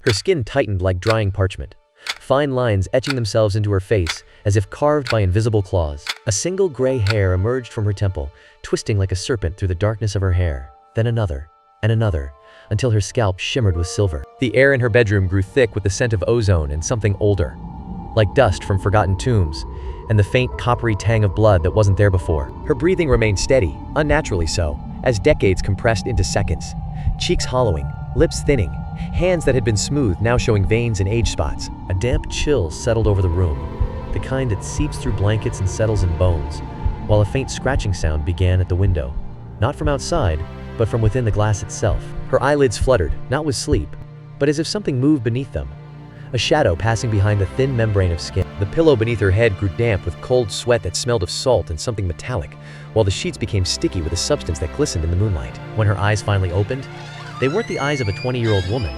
Her skin tightened like drying parchment, fine lines etching themselves into her face as if carved by invisible claws. A single gray hair emerged from her temple, twisting like a serpent through the darkness of her hair. Then another, and another, until her scalp shimmered with silver. The air in her bedroom grew thick with the scent of ozone and something older, like dust from forgotten tombs, and the faint coppery tang of blood that wasn't there before. Her breathing remained steady, unnaturally so, as decades compressed into seconds. Cheeks hollowing, lips thinning, hands that had been smooth now showing veins and age spots. A damp chill settled over the room, the kind that seeps through blankets and settles in bones, while a faint scratching sound began at the window, not from outside, but from within the glass itself. Her eyelids fluttered, not with sleep, but as if something moved beneath them, a shadow passing behind the thin membrane of skin. The pillow beneath her head grew damp with cold sweat that smelled of salt and something metallic, while the sheets became sticky with a substance that glistened in the moonlight. When her eyes finally opened, they weren't the eyes of a 20-year-old woman,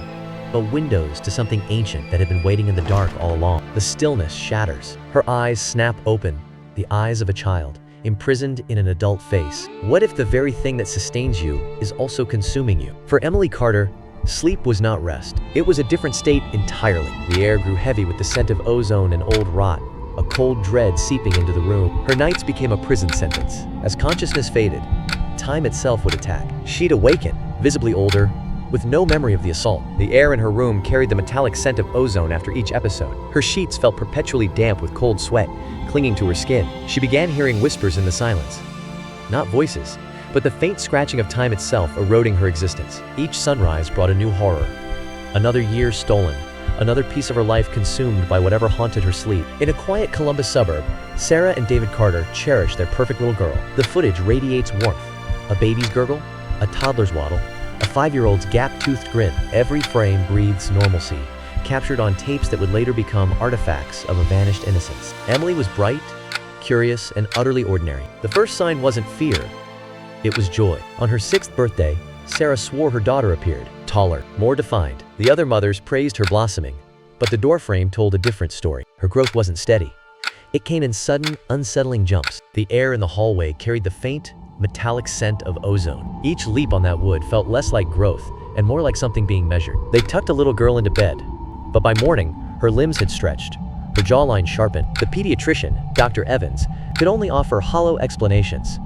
but windows to something ancient that had been waiting in the dark all along. The stillness shatters. Her eyes snap open, the eyes of a child, imprisoned in an adult face. What if the very thing that sustains you is also consuming you? For Emily Carter, sleep was not rest. It was a different state entirely. The air grew heavy with the scent of ozone and old rot, a cold dread seeping into the room. Her nights became a prison sentence. As consciousness faded, time itself would attack. She'd awaken, visibly older, with no memory of the assault. The air in her room carried the metallic scent of ozone after each episode. Her sheets felt perpetually damp with cold sweat, clinging to her skin. She began hearing whispers in the silence. Not voices, but the faint scratching of time itself eroding her existence. Each sunrise brought a new horror. Another year stolen, another piece of her life consumed by whatever haunted her sleep. In a quiet Columbus suburb, Sarah and David Carter cherished their perfect little girl. The footage radiates warmth. A baby's gurgle, a toddler's waddle, a 5-year-old's gap-toothed grin. Every frame breathes normalcy, captured on tapes that would later become artifacts of a vanished innocence. Emily was bright, curious, and utterly ordinary. The first sign wasn't fear, it was joy. On her 6th birthday, Sarah swore her daughter appeared, taller, more defined. The other mothers praised her blossoming, but the doorframe told a different story. Her growth wasn't steady. It came in sudden, unsettling jumps. The air in the hallway carried the faint, metallic scent of ozone. Each leap on that wood felt less like growth and more like something being measured. They tucked a little girl into bed, but by morning, her limbs had stretched, her jawline sharpened. The pediatrician, Dr. Evans, could only offer hollow explanations.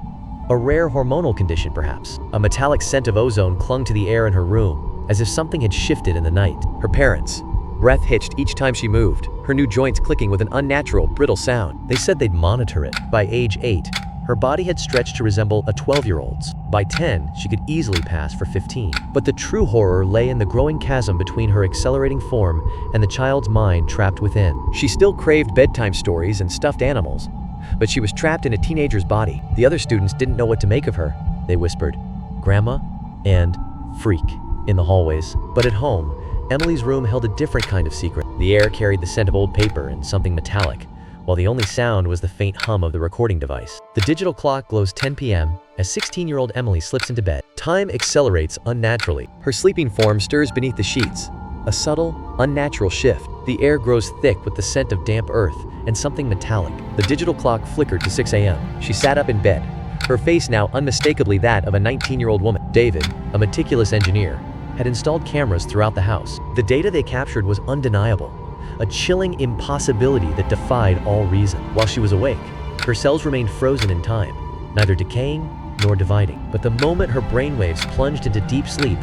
A rare hormonal condition, perhaps. A metallic scent of ozone clung to the air in her room, as if something had shifted in the night. Her parents, breath hitched each time she moved, her new joints clicking with an unnatural, brittle sound. They said they'd monitor it. By age 8, her body had stretched to resemble a 12-year-old's. By 10, she could easily pass for 15. But the true horror lay in the growing chasm between her accelerating form and the child's mind trapped within. She still craved bedtime stories and stuffed animals, but she was trapped in a teenager's body. The other students didn't know what to make of her. They whispered, "Grandma," and "Freak," in the hallways. But at home, Emily's room held a different kind of secret. The air carried the scent of old paper and something metallic, while the only sound was the faint hum of the recording device. The digital clock glows 10 p.m. as 16-year-old Emily slips into bed. Time accelerates unnaturally. Her sleeping form stirs beneath the sheets. A subtle, unnatural shift. The air grows thick with the scent of damp earth and something metallic. The digital clock flickered to 6 a.m. She sat up in bed, her face now unmistakably that of a 19-year-old woman. David, a meticulous engineer, had installed cameras throughout the house. The data they captured was undeniable, a chilling impossibility that defied all reason. While she was awake, her cells remained frozen in time, neither decaying nor dividing. But the moment her brainwaves plunged into deep sleep,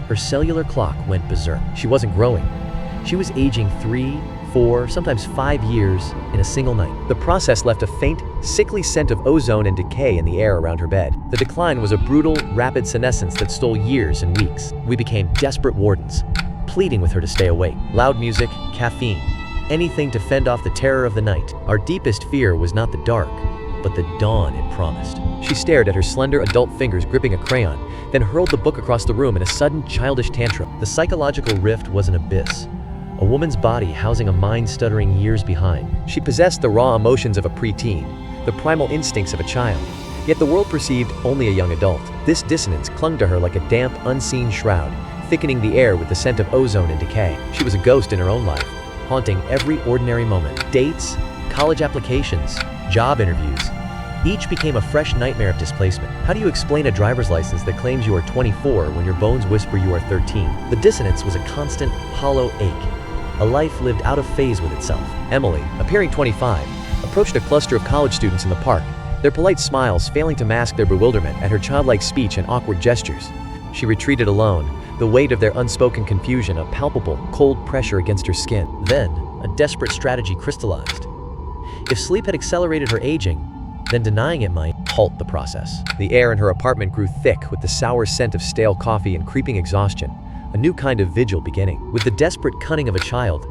her cellular clock went berserk. She wasn't growing. She was aging 3, 4, sometimes 5 years in a single night. The process left a faint, sickly scent of ozone and decay in the air around her bed. The decline was a brutal, rapid senescence that stole years and weeks. We became desperate wardens, pleading with her to stay awake. Loud music, caffeine, anything to fend off the terror of the night. Our deepest fear was not the dark, but the dawn it promised. She stared at her slender adult fingers gripping a crayon, then hurled the book across the room in a sudden childish tantrum. The psychological rift was an abyss, a woman's body housing a mind stuttering years behind. She possessed the raw emotions of a preteen, the primal instincts of a child, yet the world perceived only a young adult. This dissonance clung to her like a damp, unseen shroud, thickening the air with the scent of ozone and decay. She was a ghost in her own life, haunting every ordinary moment. Dates, college applications, job interviews, Each became a fresh nightmare of displacement. How do you explain a driver's license that claims you are 24 when your bones whisper you are 13? The dissonance was a constant, hollow ache. A life lived out of phase with itself. Emily, appearing 25, approached a cluster of college students in the park, their polite smiles failing to mask their bewilderment at her childlike speech and awkward gestures. She retreated alone, the weight of their unspoken confusion a palpable, cold pressure against her skin. Then, a desperate strategy crystallized. If sleep had accelerated her aging, then denying it might halt the process. The air in her apartment grew thick with the sour scent of stale coffee and creeping exhaustion, a new kind of vigil beginning. With the desperate cunning of a child,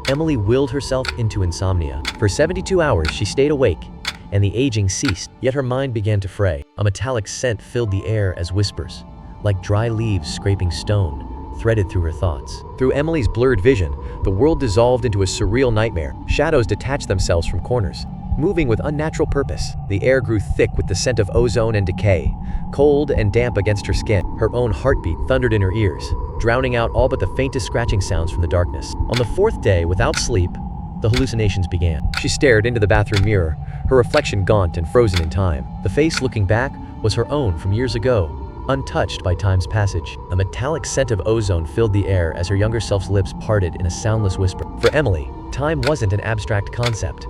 Emily willed herself into insomnia. For 72 hours, she stayed awake, and the aging ceased, yet her mind began to fray. A metallic scent filled the air as whispers, like dry leaves scraping stone, threaded through her thoughts. Through Emily's blurred vision, the world dissolved into a surreal nightmare. Shadows detached themselves from corners, moving with unnatural purpose. The air grew thick with the scent of ozone and decay, cold and damp against her skin. Her own heartbeat thundered in her ears, drowning out all but the faintest scratching sounds from the darkness. On the fourth day, without sleep, the hallucinations began. She stared into the bathroom mirror, her reflection gaunt and frozen in time. The face looking back was her own from years ago, untouched by time's passage. A metallic scent of ozone filled the air as her younger self's lips parted in a soundless whisper. For Emily, time wasn't an abstract concept.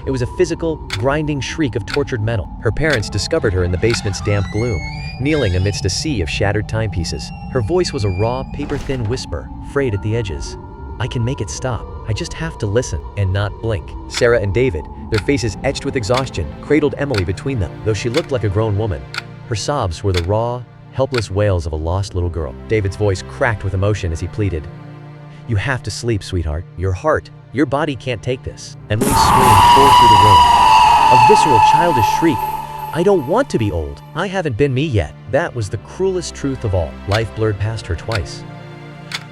It was a physical, grinding shriek of tortured metal. Her parents discovered her in the basement's damp gloom, kneeling amidst a sea of shattered timepieces. Her voice was a raw, paper-thin whisper, frayed at the edges. I can make it stop. I just have to listen and not blink. Sarah and David, their faces etched with exhaustion, cradled Emily between them. Though she looked like a grown woman, her sobs were the raw, helpless wails of a lost little girl. David's voice cracked with emotion as he pleaded, "You have to sleep, sweetheart. Your body can't take this." Emily screamed tore through the room. A visceral, childish shriek. "I don't want to be old. I haven't been me yet." That was the cruelest truth of all. Life blurred past her twice.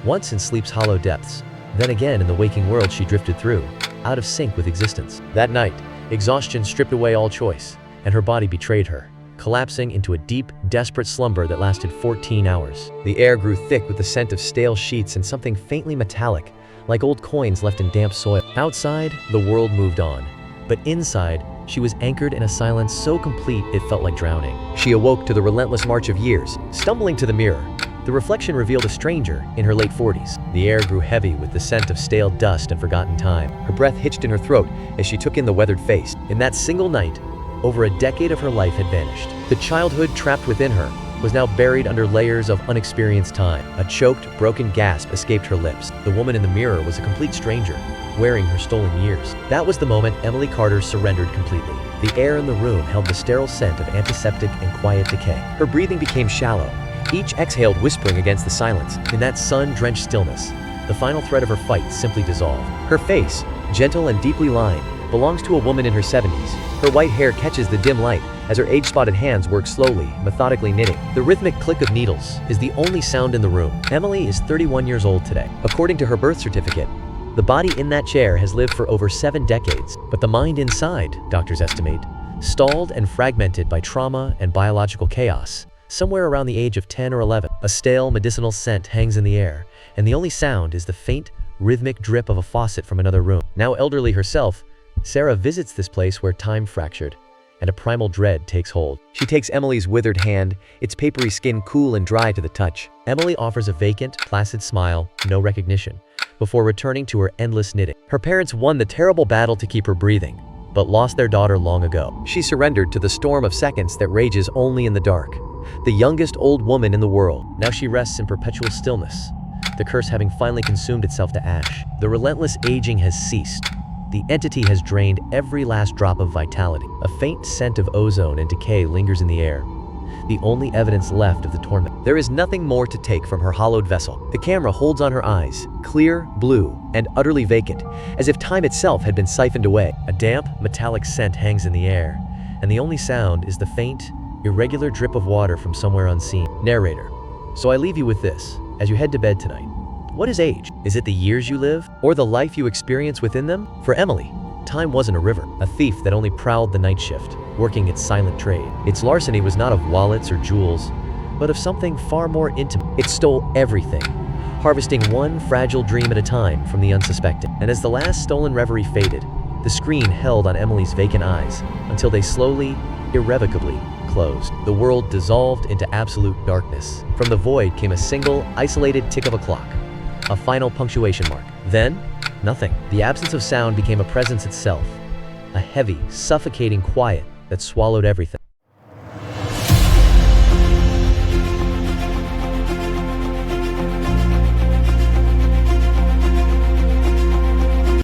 Once in sleep's hollow depths, then again in the waking world she drifted through, out of sync with existence. That night, exhaustion stripped away all choice, and her body betrayed her, collapsing into a deep, desperate slumber that lasted 14 hours. The air grew thick with the scent of stale sheets and something faintly metallic, like old coins left in damp soil. Outside, the world moved on, but inside, she was anchored in a silence so complete it felt like drowning. She awoke to the relentless march of years. Stumbling to the mirror, the reflection revealed a stranger in her late 40s. The air grew heavy with the scent of stale dust and forgotten time. Her breath hitched in her throat as she took in the weathered face. In that single night, over a decade of her life had vanished. The childhood trapped within her was now buried under layers of unexperienced time. A choked, broken gasp escaped her lips. The woman in the mirror was a complete stranger, wearing her stolen years. That was the moment Emily Carter surrendered completely. The air in the room held the sterile scent of antiseptic and quiet decay. Her breathing became shallow, each exhaled whispering against the silence. In that sun-drenched stillness, the final thread of her fight simply dissolved. Her face, gentle and deeply lined, belongs to a woman in her 70s. Her white hair catches the dim light as her age-spotted hands work slowly, methodically knitting. The rhythmic click of needles is the only sound in the room. Emily is 31 years old today. According to her birth certificate, the body in that chair has lived for over 7 decades, but the mind inside, doctors estimate, stalled and fragmented by trauma and biological chaos, somewhere around the age of 10 or 11. A stale medicinal scent hangs in the air, and the only sound is the faint, rhythmic drip of a faucet from another room. Now elderly herself, Sarah visits this place where time fractured, and a primal dread takes hold. She takes Emily's withered hand, its papery skin cool and dry to the touch. Emily offers a vacant, placid smile, no recognition, before returning to her endless knitting. Her parents won the terrible battle to keep her breathing, but lost their daughter long ago. She surrendered to the storm of seconds that rages only in the dark. The youngest old woman in the world. Now she rests in perpetual stillness, the curse having finally consumed itself to ash. The relentless aging has ceased. The entity has drained every last drop of vitality. A faint scent of ozone and decay lingers in the air, the only evidence left of the torment. There is nothing more to take from her hollowed vessel. The camera holds on her eyes, clear, blue, and utterly vacant, as if time itself had been siphoned away. A damp, metallic scent hangs in the air, and the only sound is the faint, irregular drip of water from somewhere unseen. Narrator. So I leave you with this, as you head to bed tonight. What is age? Is it the years you live, or the life you experience within them? For Emily, time wasn't a river, a thief that only prowled the night shift, working its silent trade. Its larceny was not of wallets or jewels, but of something far more intimate. It stole everything, harvesting one fragile dream at a time from the unsuspecting. And as the last stolen reverie faded, the screen held on Emily's vacant eyes until they slowly, irrevocably closed. The world dissolved into absolute darkness. From the void came a single, isolated tick of a clock. A final punctuation mark. Then, nothing. The absence of sound became a presence itself. A heavy, suffocating quiet that swallowed everything.